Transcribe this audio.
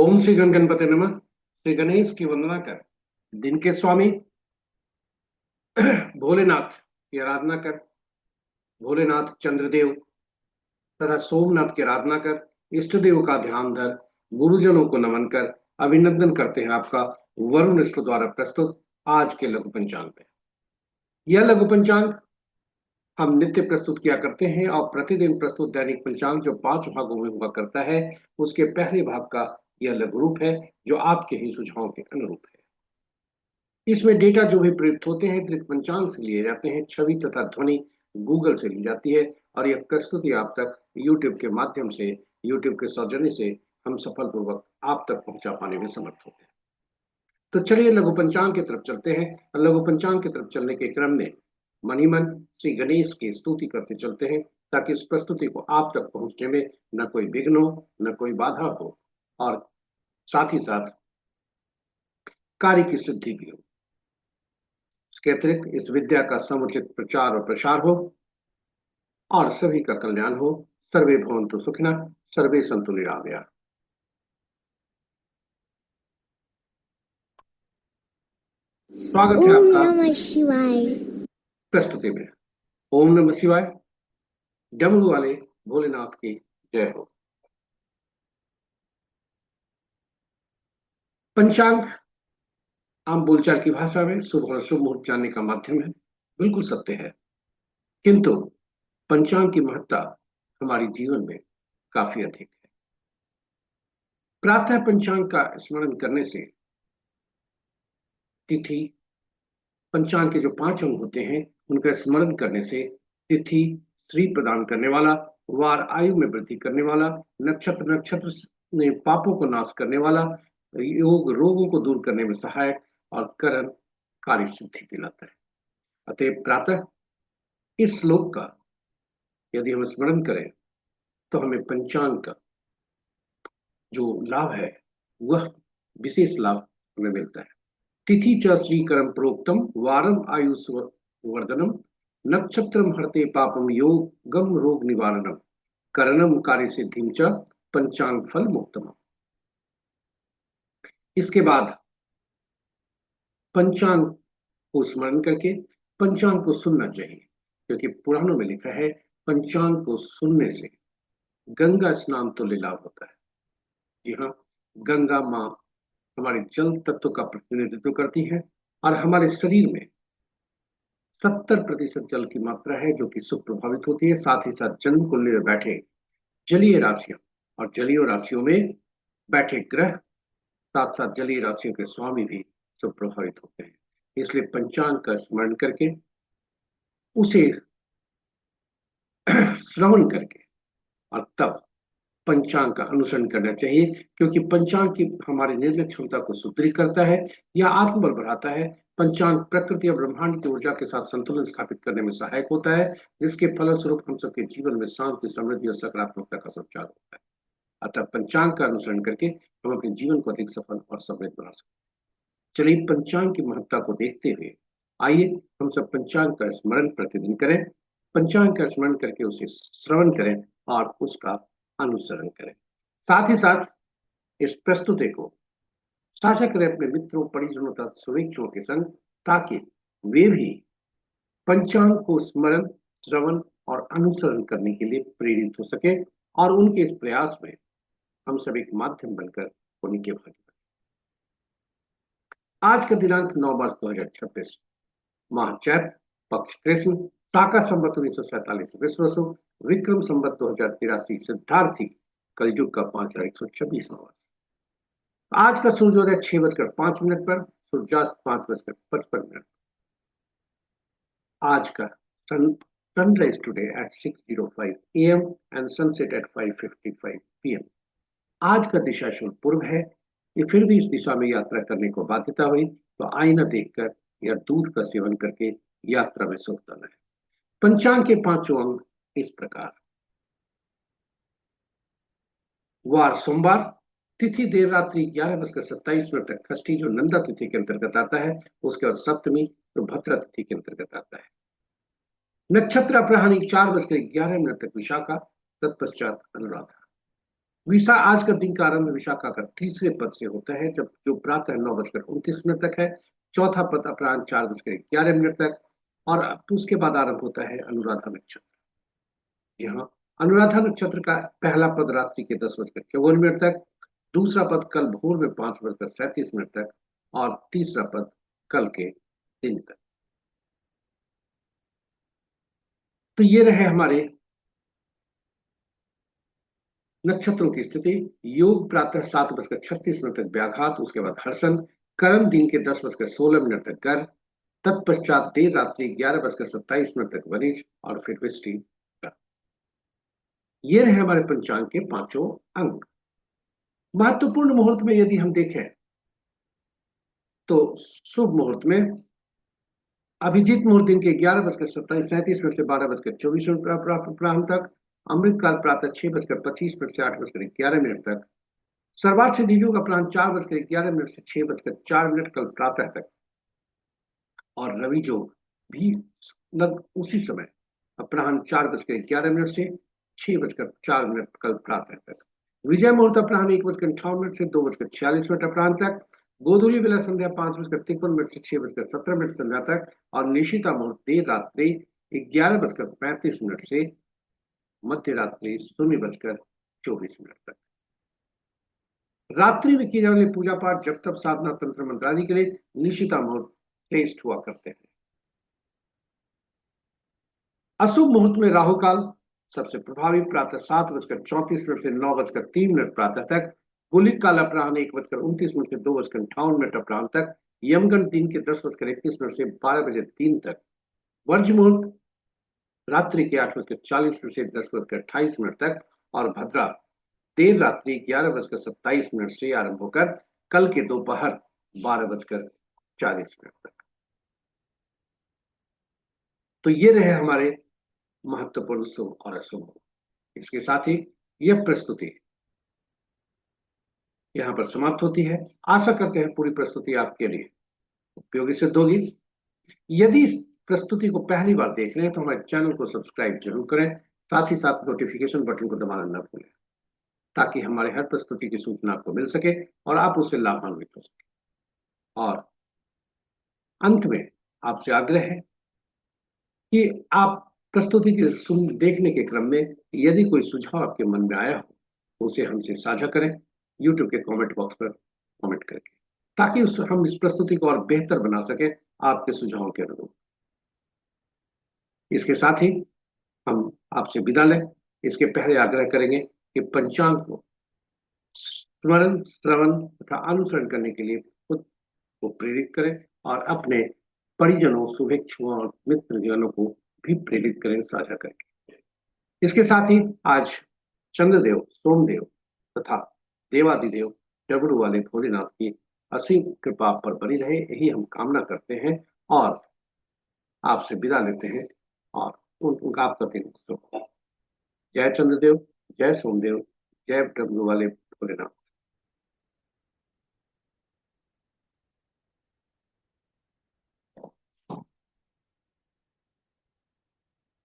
ओम श्री गण गणपति नमः। श्री गणेश की वंदना कर दिन के स्वामी भोलेनाथ की आराधना कर, भोलेनाथ चंद्रदेव तथा सोमनाथ की आराधना कर, इष्ट देव का ध्यान धर, गुरुजनों को नमन कर, अभिनंदन करते हैं आपका वरुण इष्ट द्वारा प्रस्तुत आज के लघु पंचांग में। यह लघु पंचांग हम नित्य प्रस्तुत किया करते हैं और प्रतिदिन प्रस्तुत दैनिक पंचांग जो 5 भागों में हुआ करता है, उसके पहले भाग का यह लघु रूप है जो आपके ही सुझावों के अनुरूप है। इसमें डेटा जो भी प्रयुक्त होते हैं दृक पंचांग से लिए जाते हैं, छवि तथा ध्वनि गूगल से ली जाती है और यह प्रस्तुति आप तक यूट्यूब के माध्यम से, यूट्यूब के सौजन्य से हम सफलपूर्वक आप तक पहुंचा पाने में समर्थ होते हैं। तो चलिए लघु पंचांग की तरफ चलते हैं और लघु पंचांग की तरफ चलने के क्रम में मनी मन श्री गणेश की स्तुति करते चलते हैं ताकि इस प्रस्तुति को आप तक पहुंचने में न कोई विघ्न हो, न कोई बाधा हो और साथ ही साथ कार्य की सिद्धि भी हो। इसके अतिरिक्त इस विद्या का समुचित प्रचार और प्रसार हो और सभी का कल्याण हो। सर्वे भवन्तु सुखिनः, सर्वे सन्तु निरामया। स्वागत है ओम आपका नमः शिवाय। प्रस्तुति में। ओम नमः शिवाय। डमरू वाले भोलेनाथ की जय हो। पंचांग आम बोलचाल की भाषा में शुभ और शुभ मुहूर्त जानने का माध्यम है, बिल्कुल सत्य है, किंतु पंचांग की महत्ता हमारे जीवन में काफी अधिक है। प्रातः पंचांग का स्मरण करने से तिथि, पंचांग के जो 5 अंग होते हैं उनका स्मरण करने से तिथि श्री प्रदान करने वाला, वार आयु में वृद्धि करने वाला, नक्षत्र नक्षत्र में पापों को नाश करने वाला, योग रोगों को दूर करने में सहायक और करण कार्य सिद्धि दिलाता है। अतः प्रातः इस श्लोक का यदि हम स्मरण करें तो हमें पंचांग का जो लाभ है वह विशेष लाभ हमें मिलता है। तिथि च श्रीकरम प्रोक्तम वारम आयुष वर्धनम नक्षत्रम हरते पापम योगम रोग निवारणम करणम कार्य सिद्धिम च पंचांग फल मुक्तम। इसके बाद पंचांग को स्मरण करके पंचांग को सुनना चाहिए, क्योंकि पुराणों में लिखा है पंचांग को सुनने से गंगा स्नान तुल्य लाभ होता है। जी हाँ, गंगा माँ हमारे जल तत्व का प्रतिनिधित्व करती है और हमारे शरीर में 70% जल की मात्रा है जो कि सुप्रभावित होती है। साथ ही साथ जन्म कुंडली में बैठे जलीय राशियों और जलीय राशियों में बैठे ग्रह, साथ साथ जलीय राशियों के स्वामी भी सुप्रभावित होते हैं। इसलिए पंचांग का स्मरण करके उसे श्रवण करके और तब पंचांग का अनुसरण करना चाहिए, क्योंकि पंचांग की हमारी निर्णय क्षमता को सुदृढ़ करता है या आत्मबल बढ़ाता है। पंचांग प्रकृति और ब्रह्मांड की ऊर्जा के साथ संतुलन स्थापित करने में सहायक होता है, जिसके फलस्वरूप हम सबके जीवन में शांति, समृद्धि और सकारात्मकता का संचार होता है। अतः पंचांग का अनुसरण करके हम अपने जीवन को अधिक सफल और समृद्ध बना सकते हैं। चलिए पंचांग की महत्ता को देखते हुए आइए हम सब पंचांग का स्मरण प्रतिदिन करें, पंचांग का स्मरण करके उसे श्रवण करें और उसका अनुसरण करें। साथ ही साथ इस प्रस्तुति को साझा करें अपने मित्रों, परिजनों तथा शुभेच्छुओं के संग, ताकि वे भी पंचांग को स्मरण, श्रवण और अनुसरण करने के लिए प्रेरित हो सके और उनके इस प्रयास में हम सब एक माध्यम बनकर होने के भागी बने। आज का दिनांक 9 मार्च 2026, माह चैत, पक्ष कृष्ण, शाका संवत 1947 विश्वसु, विक्रम संवत 2083 सिद्धार्थी, कलयुग का 5126वां वर्ष। आज का सूर्योदय 6:05 पर, सूर्यास्त 5:55। आज का sunrise today at 6:05 AM and sunset at 5:55 PM। आज का दिशा शुभ पूर्व है। ये फिर भी इस दिशा में यात्रा करने को बाध्यता हुई तो आईना देखकर या दूध का सेवन करके यात्रा में सुखता है। पंचांग के 5 अंग इस प्रकार: वार सोमवार, तिथि देर रात्रि 11:27 तक षष्ठी जो नंदा तिथि के अंतर्गत आता है, उसके बाद सप्तमी जो भद्रा तिथि के अंतर्गत आता है। नक्षत्र अपराह्न 4:11 तक विशाखा, तत्पश्चात अनुराधा। विशा आज का दिन का आरंभ विशाखा का तीसरे पद से होता है, जब जो प्रातः 9:29 तक है। चौथा पद अपराह्न 4:11 तक, और उसके बाद आरंभ होता है अनुराधा नक्षत्र। यहाँ अनुराधा नक्षत्र का पहला पद रात्रि के 10:54 तक, दूसरा पद कल भोर में 5:37 तक, और तीसरा पद कल के दिन तक। तो ये रहे हमारे नक्षत्रों की स्थिति। योग प्रातः 7:36 तक व्याघात, उसके बाद हर्षण। करण दिन के 10:16 तक गर्भ। तत्पश्चात देर रात्रि 11:27 तक वनिज, और फिर वृष्टि। ये रहे हमारे पंचांग के पांचों अंक। महत्वपूर्ण मुहूर्त में यदि हम देखें तो शुभ मुहूर्त में अभिजीत मुहूर्त दिन के 11:37 से 12:24 अपराह्न तक। अमृतकाल प्रातः 6:25 से 8:11 तक। सर्वार्थ सिद्धि योग अपराह्न 4:11 से 6:04 कल प्रातः तक। और रवि जोग भी लगभग उसी समय अपराह्न 4:11 से 6:04 कल प्रातः तक। विजय मुहूर्त अपराह्न 1:58 से 2:46 अपराह्न तक। गोधूली बेला संध्या 5:53 से 6:17 संध्या तक। और निशिता मुहूर्त देर रात्रि 11:35 से मध्य रात्रि 0:24 तक। रात्रि में किए जाने वाले पूजा पाठ, जब तक साधना, तंत्र मंत्र आदि के लिए निशिता मुहूर्त श्रेष्ठ हुआ करते हैं। अशुभ मुहूर्त में राहु काल सबसे प्रभावी, प्रातः 7:34 से 9:03 प्रातः तक। गुलिक काल अपराह्न 1:29 से 2:58 अपराह्न तक। यमगन दिन के 10:31 से 12:03 तक। वर्ज मुहूर्त रात्रि के 8:40 से 10:28 तक। और भद्रा देर रात्रि 11:27 से आरंभ होकर कल के दोपहर 12:40 तक। तो ये रहे हमारे महत्वपूर्ण शुभ और अशुभ। इसके साथ ही यह प्रस्तुति यहाँ पर समाप्त होती है। आशा करते हैं पूरी प्रस्तुति आपके लिए उपयोगी सिद्ध होगी। यदि इस प्रस्तुति को पहली बार देख रहे हैं तो हमारे चैनल को सब्सक्राइब जरूर करें, साथ ही साथ नोटिफिकेशन बटन को दबाना न भूलें, ताकि हमारे हर प्रस्तुति की सूचना आपको मिल सके और आप उससे लाभान्वित हो सके। और अंत में आपसे आग्रह है कि आप प्रस्तुति के देखने के क्रम में यदि कोई सुझाव आपके मन में आया हो तो उसे हमसे साझा करें यूट्यूब के कमेंट बॉक्स पर कमेंट करके, ताकि हम इस प्रस्तुति को और बेहतर बना सके आपके सुझावों के अनुरूप। इसके साथ ही हम आपसे विदा लें, इसके पहले आग्रह करेंगे कि पंचांग को स्मरण, श्रवण तथा अनुसरण करने के लिए खुद को प्रेरित करें और अपने परिजनों, शुभेच्छुओं और मित्रजनों को भी प्रेरित करें साझा करके। इसके साथ ही आज चंद्रदेव, सोमदेव तथा देवादिदेव डबरू वाले भोलेनाथ की असीम कृपा पर बनी रहे, यही हम कामना करते हैं और आपसे विदा लेते हैं। और उनका आपका दिन शुभ हो। जय चंद्रदेव, जय सोमदेव, जय डबरू वाले भोलेनाथ।